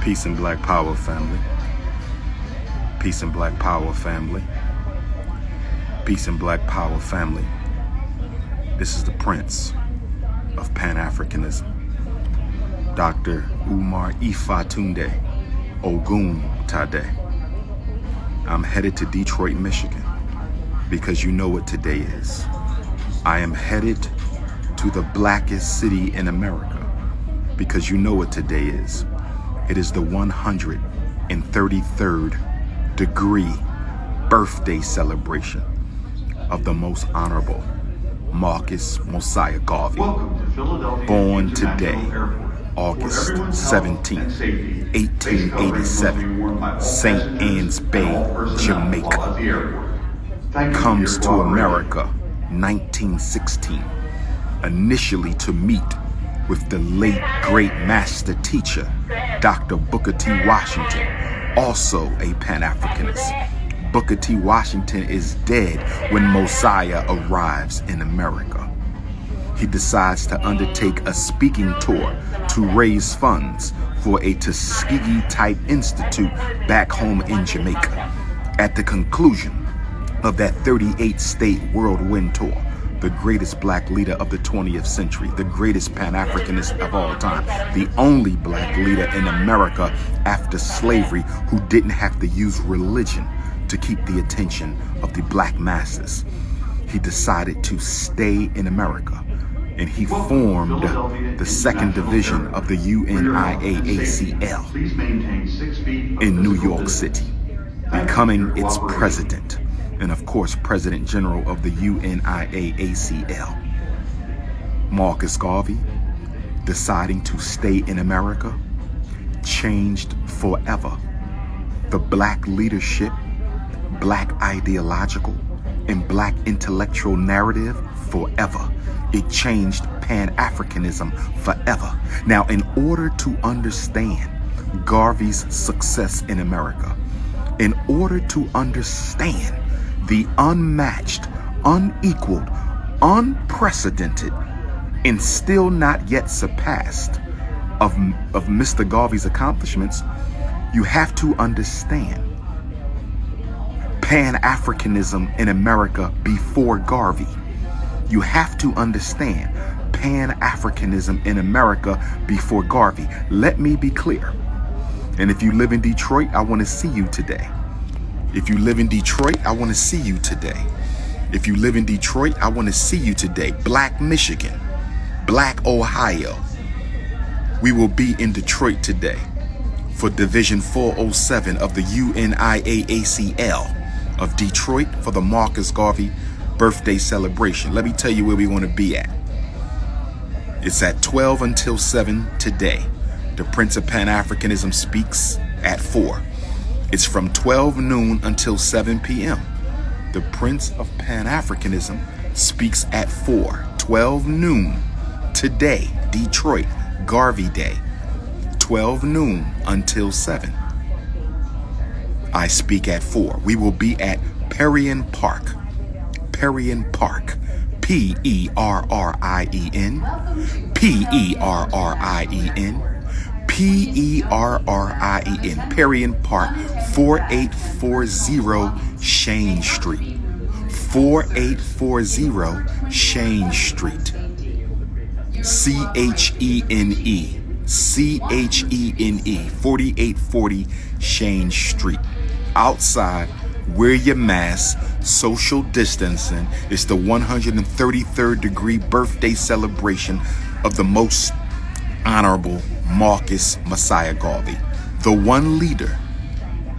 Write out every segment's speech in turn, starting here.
Peace and Black Power, family. Peace and Black Power, family. Peace and Black Power, family. This is the Prince of Pan-Africanism, Dr. Umar Ifatunde Ogun Tade. I'm headed to Detroit, Michigan, because you know what today is. I am headed to the blackest city in America, because you know what today is. It is the 133rd degree birthday celebration of the most honorable Marcus Mosiah Garvey, born today, August 17, 1887, St. Ann's Bay, Jamaica. Comes to America 1916, initially to meet with the late great master teacher, Dr. Booker T. Washington, also a Pan-Africanist. Booker T. Washington is dead when Mosiah arrives in America. He decides to undertake a speaking tour to raise funds for a Tuskegee-type institute back home in Jamaica. At the conclusion of that 38-state whirlwind tour, the greatest black leader of the 20th century, the greatest Pan-Africanist of all time, the only black leader in America after slavery who didn't have to use religion to keep the attention of the black masses. He decided to stay in America, and he formed the second division of the UNIAACL in New York City, becoming its president. And of course, President General of the UNIAACL. Marcus Garvey, deciding to stay in America, changed forever the black leadership, black ideological, and black intellectual narrative forever. It changed Pan-Africanism forever. Now, in order to understand Garvey's success in America, in order to understand the unmatched, unequaled, unprecedented, and still not yet surpassed of Mr. Garvey's accomplishments, you have to understand Pan-Africanism in America before Garvey. You have to understand Pan-Africanism in America before Garvey. Let me be clear. And if you live in Detroit, I want to see you today. If you live in Detroit, I want to see you today. If you live in Detroit, I want to see you today. Black Michigan, Black Ohio. We will be in Detroit today for Division 407 of the UNIAACL of Detroit for the Marcus Garvey birthday celebration. Let me tell you where we want to be at. It's at 12 until 7 today. The Prince of Pan-Africanism speaks at 4. It's from 12 noon until 7 p.m. The Prince of Pan-Africanism speaks at 4, 12 noon today, Detroit, Garvey Day, 12 noon until 7. I speak at 4. We will be at Perrien Park, Perrien Park, Perrien, Perrien, Perrien Park, 4840 Shane Street. 4840 Shane Street. CHENE, 4840 Shane Street. Outside, wear your mask, social distancing. It's the 133rd degree birthday celebration of the most honorable Marcus Mosiah Garvey, the one leader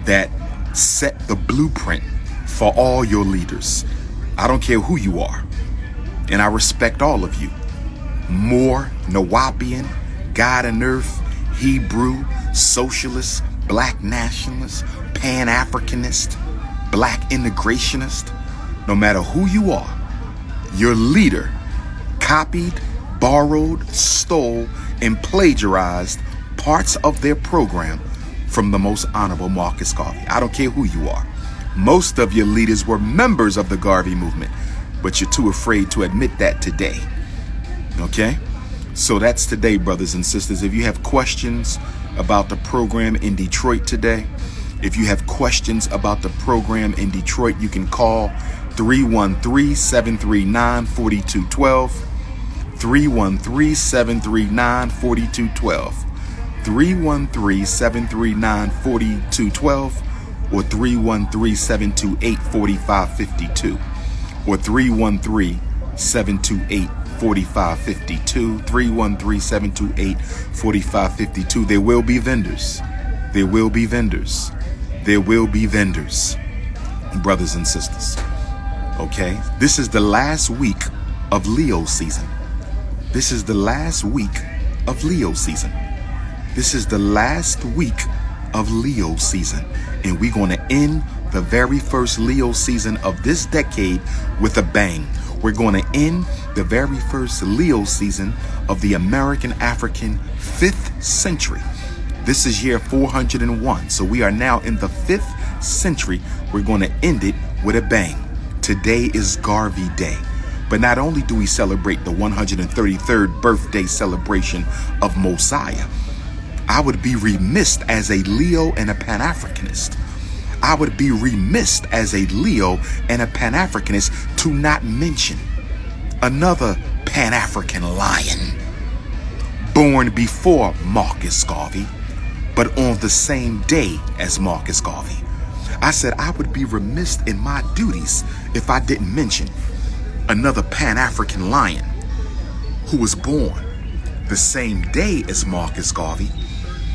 that set the blueprint for all your leaders. I don't care who you are, and I respect all of you. Moor, Nawapian, God and Earth, Hebrew, socialist, black nationalist, Pan-Africanist, black integrationist. No matter who you are, your leader copied, borrowed, stole, and plagiarized parts of their program from the most honorable Marcus Garvey. I don't care who you are. Most of your leaders were members of the Garvey movement, but you're too afraid to admit that today. Okay? So that's today, brothers and sisters. If you have questions about the program in Detroit today. If you have questions about the program in Detroit, you can call 313-739-4212, 313-739-4212, 313-739-4212, or 313-728-4552, or 313-728-4552, 313-728-4552. There will be vendors. There will be vendors. There will be vendors, brothers and sisters. Okay? This is the last week of Leo season. This is the last week of Leo season. This is the last week of Leo season. And we're going to end the very first Leo season of this decade with a bang. We're going to end the very first Leo season of the American African 5th century. This is year 401. So we are now in the 5th century. We're going to end it with a bang. Today is Garvey Day. But not only do we celebrate the 133rd birthday celebration of Mosiah, I would be remiss as a Leo and a Pan-Africanist. I would be remiss as a Leo and a Pan-Africanist to not mention another Pan-African lion born before Marcus Garvey, but on the same day as Marcus Garvey. I said I would be remiss in my duties if I didn't mention another Pan-African lion who was born the same day as Marcus Garvey,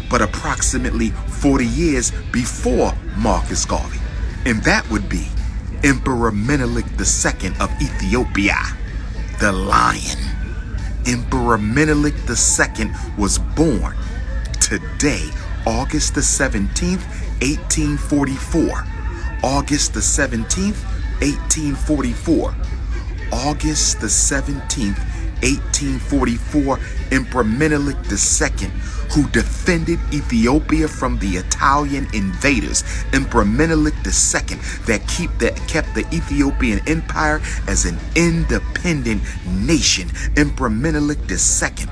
but approximately 40 years before Marcus Garvey. And that would be Emperor Menelik II of Ethiopia, the lion. Emperor Menelik II was born today, August the 17th, 1844. August the 17th, 1844. August the 17th, 1844, Emperor Menelik II, who defended Ethiopia from the Italian invaders. Emperor Menelik II that kept the Ethiopian Empire as an independent nation. Emperor Menelik II,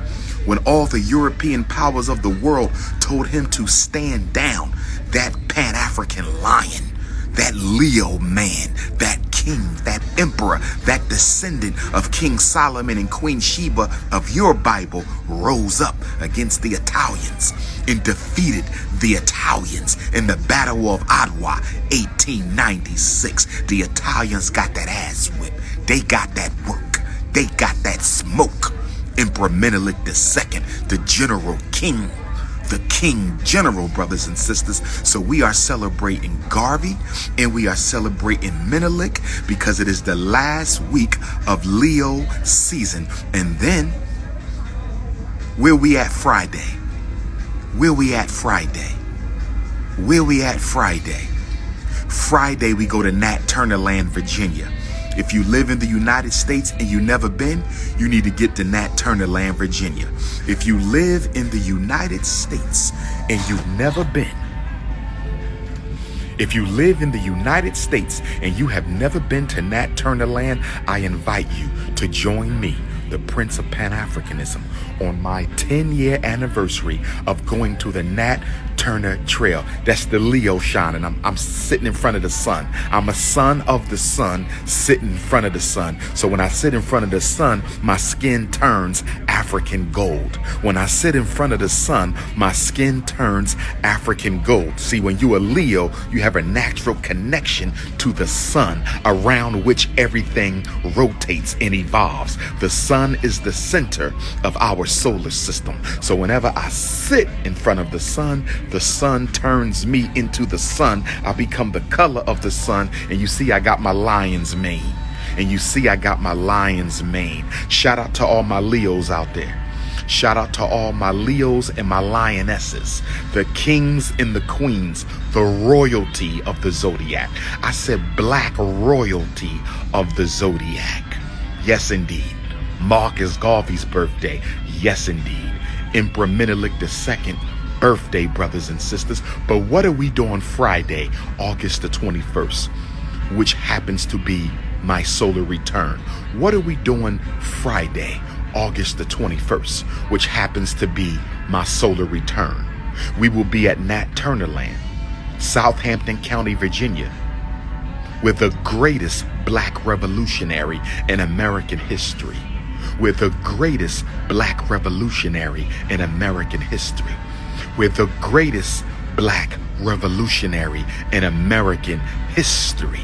when all the European powers of the world told him to stand down, that Pan-African lion, that Leo man, that king, that emperor, that descendant of King Solomon and Queen Sheba of your Bible rose up against the Italians and defeated the Italians in the Battle of Adwa, 1896. The Italians got that ass whipped. They got that work. They got that smoke. Emperor Menelik II, the general king, the king general, brothers and sisters. So we are celebrating Garvey and we are celebrating Menelik because it is the last week of Leo season. And then where we at Friday? Where we at Friday? Where we at Friday? Friday we go to Nat Turner Land, Virginia. If you live in the United States and you never been, you need to get to Nat Turner Land, Virginia. If you live in the United States and you've never been, if you live in the United States and you have never been to Nat Turner Land, I invite you to join me, the Prince of Pan-Africanism, on my 10-year anniversary of going to the Nat Turner Trail. That's the Leo shining. I'm sitting in front of the sun. I'm a son of the sun sitting in front of the sun. So when I sit in front of the sun, my skin turns African gold. When I sit in front of the sun, my skin turns African gold. See, when you are Leo, you have a natural connection to the sun around which everything rotates and evolves. The sun is the center of our solar system. So whenever I sit in front of the sun turns me into the sun. I become the color of the sun. And you see, I got my lion's mane. And you see, I got my lion's mane. Shout out to all my Leos out there. Shout out to all my Leos and my lionesses, the kings and the queens, the royalty of the zodiac. I said black royalty of the zodiac. Yes, indeed. Marcus Garvey's birthday. Yes, indeed. Emperor Menelik II birthday, brothers and sisters. But what are we doing Friday, August the 21st, which happens to be my solar return? What are we doing Friday, August the 21st, which happens to be my solar return? We will be at Nat Turner Land, Southampton County, Virginia, where the greatest black revolutionary in American history, where the greatest black revolutionary in American history, where the greatest black revolutionary in American history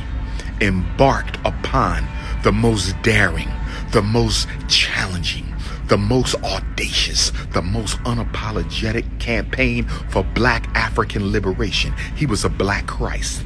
embarked upon the most daring, the most challenging, the most audacious, the most unapologetic campaign for black African liberation. He was a black Christ,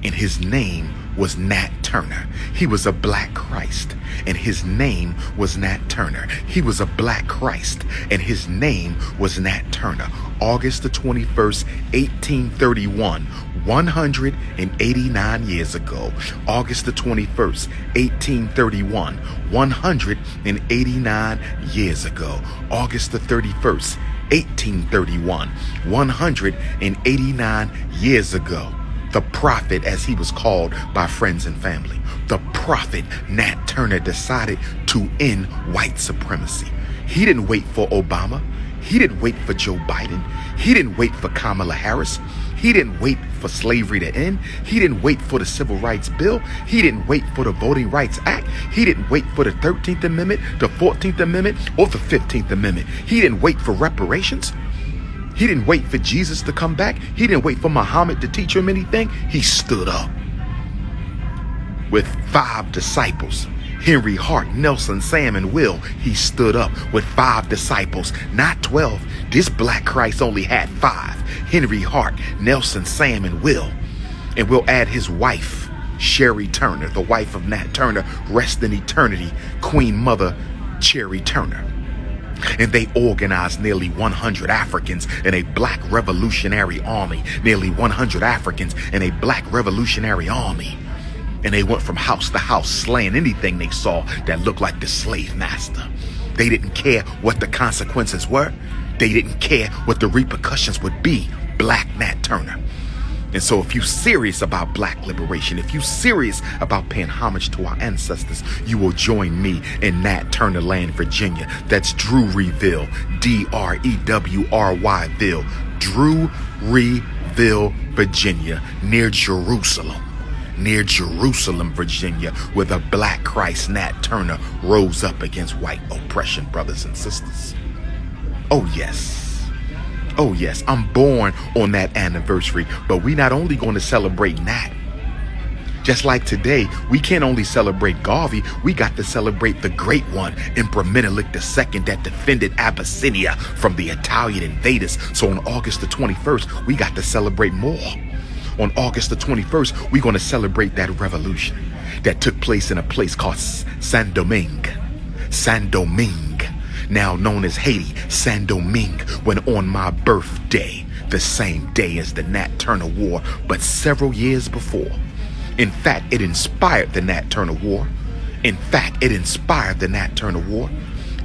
and his name was Nat Turner. He was a black Christ, and his name was Nat Turner. He was a black Christ, and his name was Nat Turner. August the 21st, 1831, 189 years ago. August the 21st, 1831, 189 years ago. August the 31st, 1831, 189 years ago. The prophet, as he was called by friends and family, the prophet Nat Turner decided to end white supremacy. He didn't wait for Obama. He didn't wait for Joe Biden. He didn't wait for Kamala Harris. He didn't wait for slavery to end. He didn't wait for the Civil Rights Bill. He didn't wait for the Voting Rights Act. He didn't wait for the 13th Amendment, the 14th Amendment, or the 15th Amendment. He didn't wait for reparations. He didn't wait for Jesus to come back. He didn't wait for Muhammad to teach him anything. He stood up with 5 disciples. Henry, Hart, Nelson, Sam, and Will. He stood up with 5 disciples, not 12. This black Christ only had 5. Henry, Hart, Nelson, Sam, and Will. And we'll add his wife, Sherry Turner, the wife of Nat Turner, rest in eternity, Queen Mother Cherry Turner. And they organized nearly 100 Africans in a black revolutionary army. Nearly 100 Africans in a black revolutionary army. And they went from house to house slaying anything they saw that looked like the slave master. They didn't care what the consequences were. They didn't care what the repercussions would be. Black Nat Turner. And so if you're serious about black liberation, if you're serious about paying homage to our ancestors, you will join me in Nat Turner Land, Virginia. That's Drewryville, D-R-E-W-R-Y-ville, Drewryville, Virginia, near Jerusalem. Near Jerusalem, Virginia, where the black Christ Nat Turner rose up against white oppression, brothers and sisters. Oh yes. Oh yes, I'm born on that anniversary, but we're not only going to celebrate Nat. Just like today, we can't only celebrate Garvey, we got to celebrate the great one, Emperor Menelik II, that defended Abyssinia from the Italian invaders. So on August the 21st, we got to celebrate more. On August the 21st, we're going to celebrate that revolution that took place in a place called Saint-Domingue. Saint-Domingue. Now known as Haiti, Saint-Domingue, when on my birthday, the same day as the Nat Turner War, but several years before. In fact, it inspired the Nat Turner War. In fact, it inspired the Nat Turner War.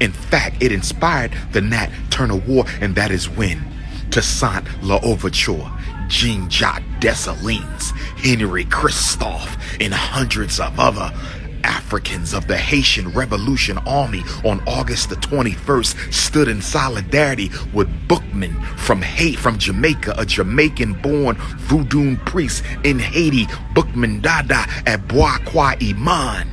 In fact, it inspired the Nat Turner War, and that is when Toussaint L'Ouverture, Jean-Jacques Dessalines, Henry Christophe, and hundreds of other Africans of the Haitian Revolution Army on August the 21st stood in solidarity with Bookman from Jamaica, a Jamaican-born voodoo priest in Haiti, Bookman Dada at Bois-Kwa Iman.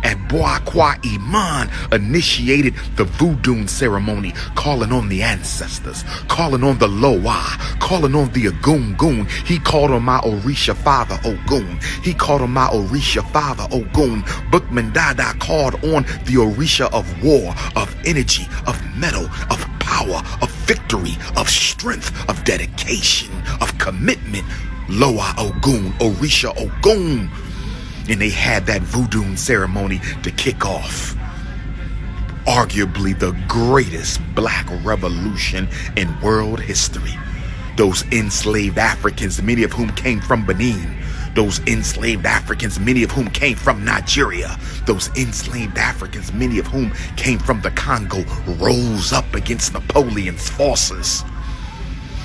At Bois-Kwa Iman initiated the voodoo ceremony, calling on the ancestors, calling on the Loa, calling on the Ogun. He called on my Orisha father Ogun. He called on my Orisha father Ogun. Bookman Dada called on the Orisha of war, of energy, of metal, of power, of victory, of strength, of dedication, of commitment. Loa Ogun, Orisha Ogun. And they had that voodoo ceremony to kick off arguably the greatest black revolution in world history. Those enslaved Africans, many of whom came from Benin. Those enslaved Africans, many of whom came from Nigeria. Those enslaved Africans, many of whom came from the Congo, rose up against Napoleon's forces.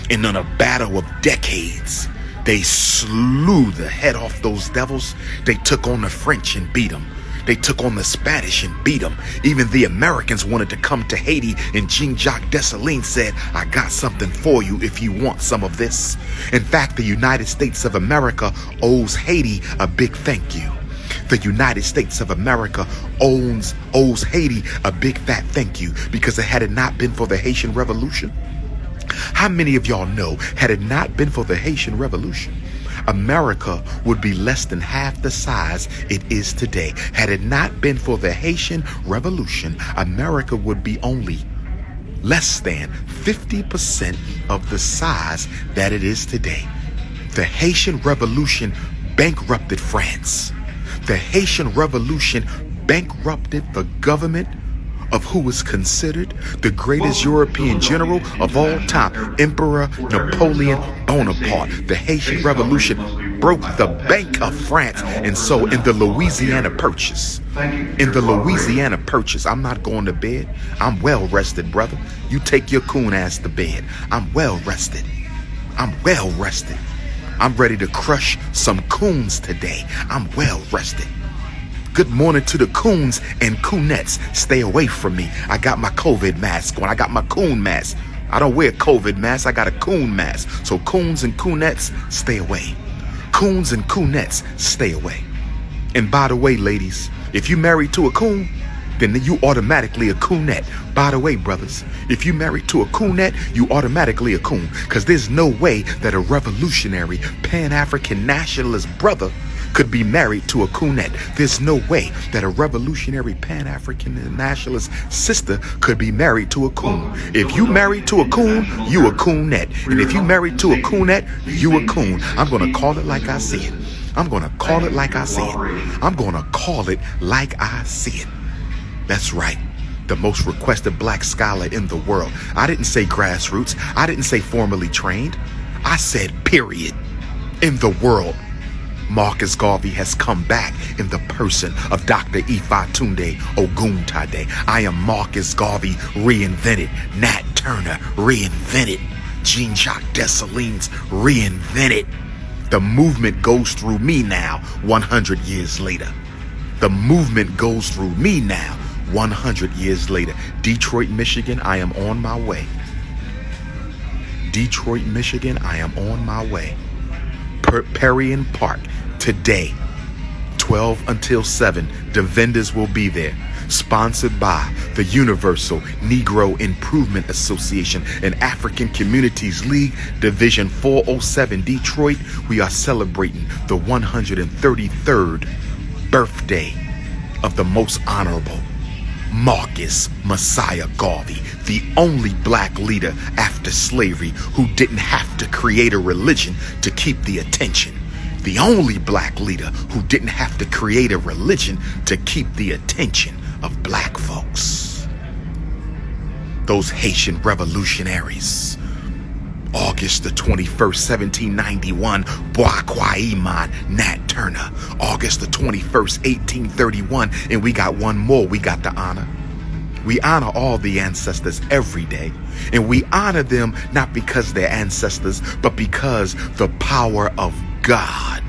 And in a battle of decades, they slew the head off those devils. They took on the French and beat them. They took on the Spanish and beat them. Even the Americans wanted to come to Haiti, and Jean-Jacques Dessalines said, I got something for you if you want some of this. In fact, the United States of America owes Haiti a big thank you. The United States of America owes Haiti a big fat thank you, because had it not been for the Haitian Revolution, how many of y'all know, had it not been for the Haitian Revolution, America would be less than half the size it is today. Had it not been for the Haitian Revolution, America would be only less than 50% of the size that it is today. The Haitian Revolution bankrupted France. The Haitian Revolution bankrupted the government of who was considered the greatest European general of all time, Emperor Napoleon Bonaparte. The Haitian Revolution broke the bank of France. And so in the Louisiana Purchase, I'm not going to bed. I'm well rested, brother. You take your coon ass to bed. I'm well rested. I'm ready to crush some coons today. I'm well rested. Good morning to the coons and coonettes. Stay away from me. I got my COVID mask on. I got my coon mask. I don't wear COVID mask. I got a coon mask. So coons and coonettes, stay away. Coons and coonettes, stay away. And by the way, ladies, if you married to a coon, then you automatically a coonette. By the way, brothers, if you married to a coonette, you automatically a coon. Because there's no way that a revolutionary Pan-African nationalist brother could be married to a coonette. There's no way that a revolutionary Pan-African nationalist sister could be married to a coon. If you married to a coon, you a coonette. And if you married to a coonette, you a coon. I'm going to call it like I see it. I'm going to call it like I see it. I'm going to call it like I see it. That's right. The most requested black scholar in the world. I didn't say grassroots. I didn't say formally trained. I said period. In the world. Marcus Garvey has come back in the person of Dr. Ifatunde Oguntade. I am Marcus Garvey reinvented. Nat Turner reinvented. Jean-Jacques Dessalines reinvented. The movement goes through me now 100 years later. The movement goes through me now 100 years later. Detroit, Michigan, I am on my way. Detroit, Michigan, I am on my way. Perrion Park today, 12 until 7. The vendors will be there. Sponsored by the Universal Negro Improvement Association and African Communities League, Division 407, Detroit. We are celebrating the 133rd birthday of the most honorable Marcus Messiah Garvey, the only black leader after slavery who didn't have to create a religion to keep the attention. The only black leader who didn't have to create a religion to keep the attention of black folks. Those Haitian revolutionaries. August the 21st, 1791, Bois-Quaiman, Nat Turner. August the 21st, 1831, and we got one more. We got the honor. We honor all the ancestors every day, and we honor them not because they're ancestors, but because the power of God.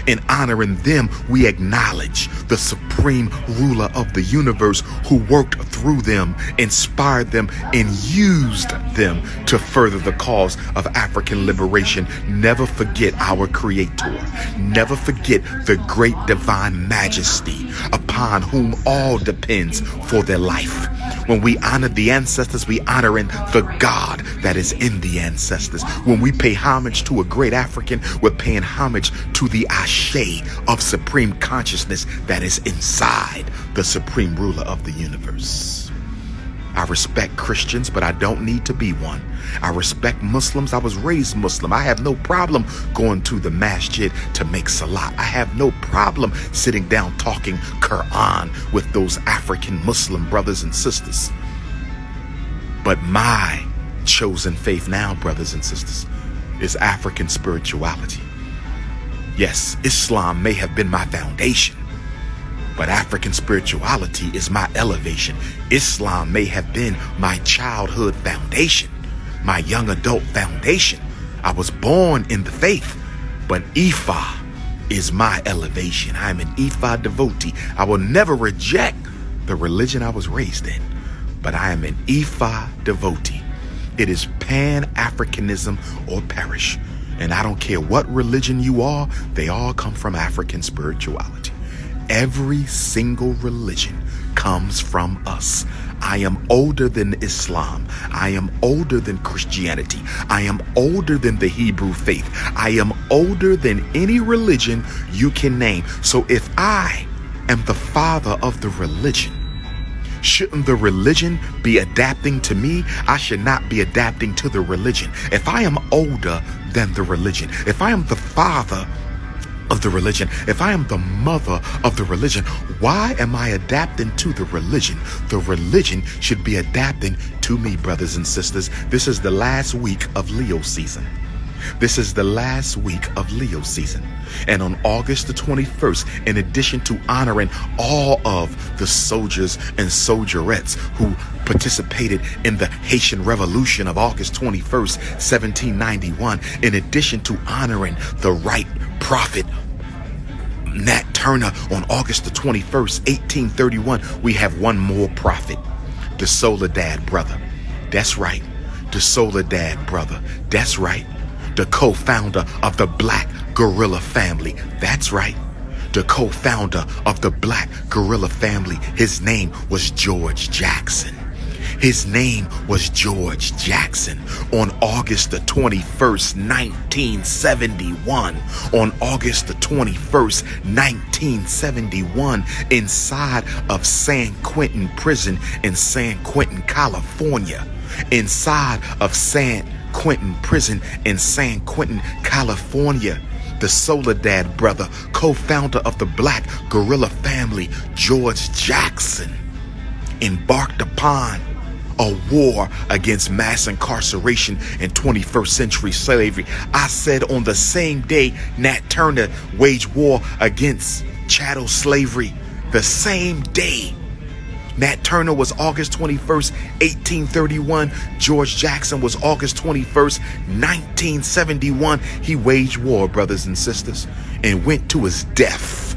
In honoring them, we acknowledge the supreme ruler of the universe who worked through them, inspired them, and used them to further the cause of African liberation. Never forget our Creator. Never forget the great divine majesty upon whom all depends for their life. When we honor the ancestors, we honoring the God that is in the ancestors. When we pay homage to a great African, we're paying homage to the Ashe of supreme consciousness that is inside the supreme ruler of the universe. I respect Christians, but I don't need to be one. I respect Muslims. I was raised Muslim. I have no problem going to the masjid to make salat. I have no problem sitting down talking Quran with those African Muslim brothers and sisters. But my chosen faith now, brothers and sisters, is African spirituality. Yes, Islam may have been my foundation, but African spirituality is my elevation. Islam may have been my childhood foundation, my young adult foundation. I was born in the faith, but Ifa is my elevation. I am an Ifa devotee. I will never reject the religion I was raised in, but I am an Ifa devotee. It is Pan-Africanism or perish. And I don't care what religion you are, they all come from African spirituality. Every single religion comes from us. I am older than Islam. I am older than Christianity. I am older than the Hebrew faith. I am older than any religion you can name. So if I am the father of the religion, shouldn't the religion be adapting to me? I should not be adapting to the religion. If I am older than the religion, if I am the father of the religion, if I am the mother of the religion, why am I adapting to the religion? The religion should be adapting to me, brothers and sisters. This is the last week of Leo season. This is the last week of Leo season. And on August the 21st, in addition to honoring all of the soldiers and soldierettes who participated in the Haitian Revolution of August 21st, 1791, in addition to honoring the right prophet Nat Turner on August the 21st, 1831, we have one more prophet, the Soledad brother. That's right. The Soledad brother. That's right. The co-founder of the Black Guerrilla family. That's right. The co-founder of the Black Guerrilla family. His name was George Jackson. His name was George Jackson. On August the 21st, 1971, on August the 21st, 1971, inside of San Quentin prison in San Quentin, California, inside of San Quentin prison in San Quentin, California, the Soledad brother, co-founder of the Black Guerrilla family, George Jackson, embarked upon a war against mass incarceration and 21st century slavery. I said on the same day Nat Turner waged war against chattel slavery, the same day Nat Turner was August 21st, 1831. George Jackson was August 21st, 1971. He waged war, brothers and sisters, and went to his death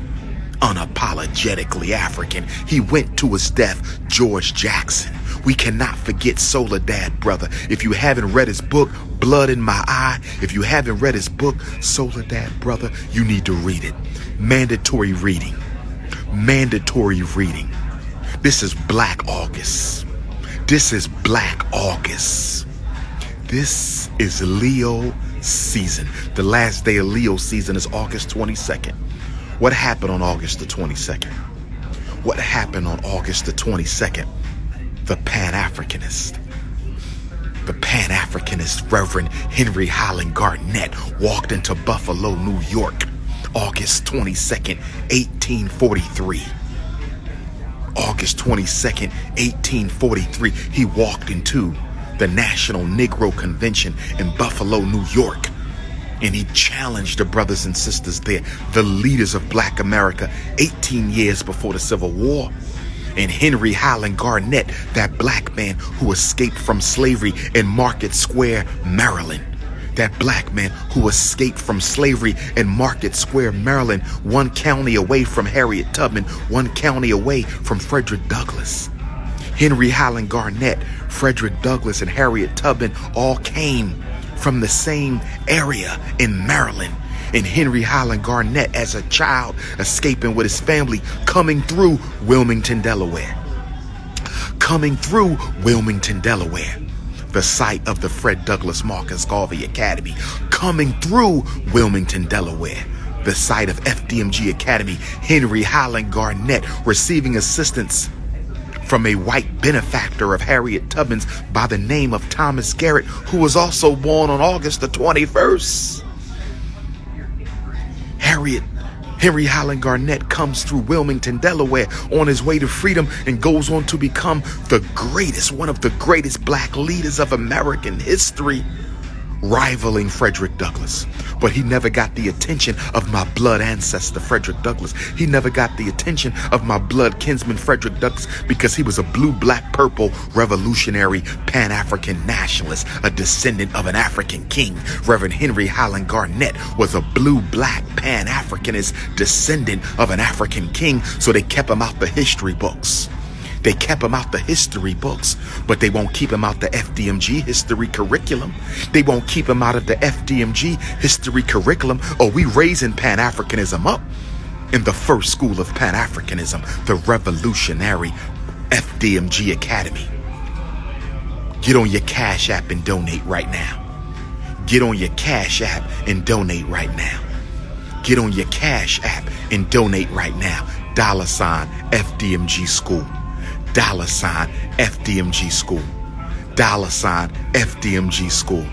unapologetically African. He went to his death, George Jackson. We cannot forget Soledad, brother. If you haven't read his book, Blood in My Eye, if you haven't read his book, Soledad, brother, you need to read it. Mandatory reading. Mandatory reading. This is Black August. This is Black August. This is Leo season. The last day of Leo season is August 22nd. What happened on August the 22nd? What happened on August the 22nd? The Pan-Africanist. The Pan-Africanist Reverend Henry Highland Garnett walked into Buffalo, New York, August 22nd, 1843. August 22nd, 1843, he walked into the National Negro Convention in Buffalo, New York, and he challenged the brothers and sisters there, the leaders of Black America, 18 years before the Civil War. And Henry Highland Garnett, that black man who escaped from slavery in Market Square, Maryland, that black man who escaped from slavery in Market Square, Maryland, one county away from Harriet Tubman, one county away from Frederick Douglass. Henry Highland Garnett, Frederick Douglass, and Harriet Tubman all came from the same area in Maryland. And Henry Highland Garnett, as a child, escaping with his family, coming through Wilmington, Delaware. Coming through Wilmington, Delaware, the site of the Fred Douglass Marcus Garvey Academy. Coming through Wilmington, Delaware, the site of FDMG Academy. Henry Highland Garnett receiving assistance from a white benefactor of Harriet Tubman's by the name of Thomas Garrett, who was also born on August the 21st. Henry Highland Garnett comes through Wilmington, Delaware on his way to freedom and goes on to become the greatest, one of the greatest black leaders of American history, rivaling Frederick Douglass. But he never got the attention of my blood ancestor, Frederick Douglass. He never got the attention of my blood kinsman, Frederick Douglass, because he was a blue, black, purple, revolutionary, Pan-African nationalist, a descendant of an African king. Reverend Henry Highland Garnett was a blue, black, Pan-Africanist, descendant of an African king, so they kept him out the history books. They kept him out the history books, but they won't keep him out the FDMG history curriculum. They won't keep him out of the FDMG history curriculum, or we raising Pan-Africanism up in the first school of Pan-Africanism, the Revolutionary FDMG Academy. Get on your Cash App and donate right now. Get on your Cash App and donate right now. Get on your Cash App and donate right now. $ FDMG School. $ FDMG School. $ FDMG School.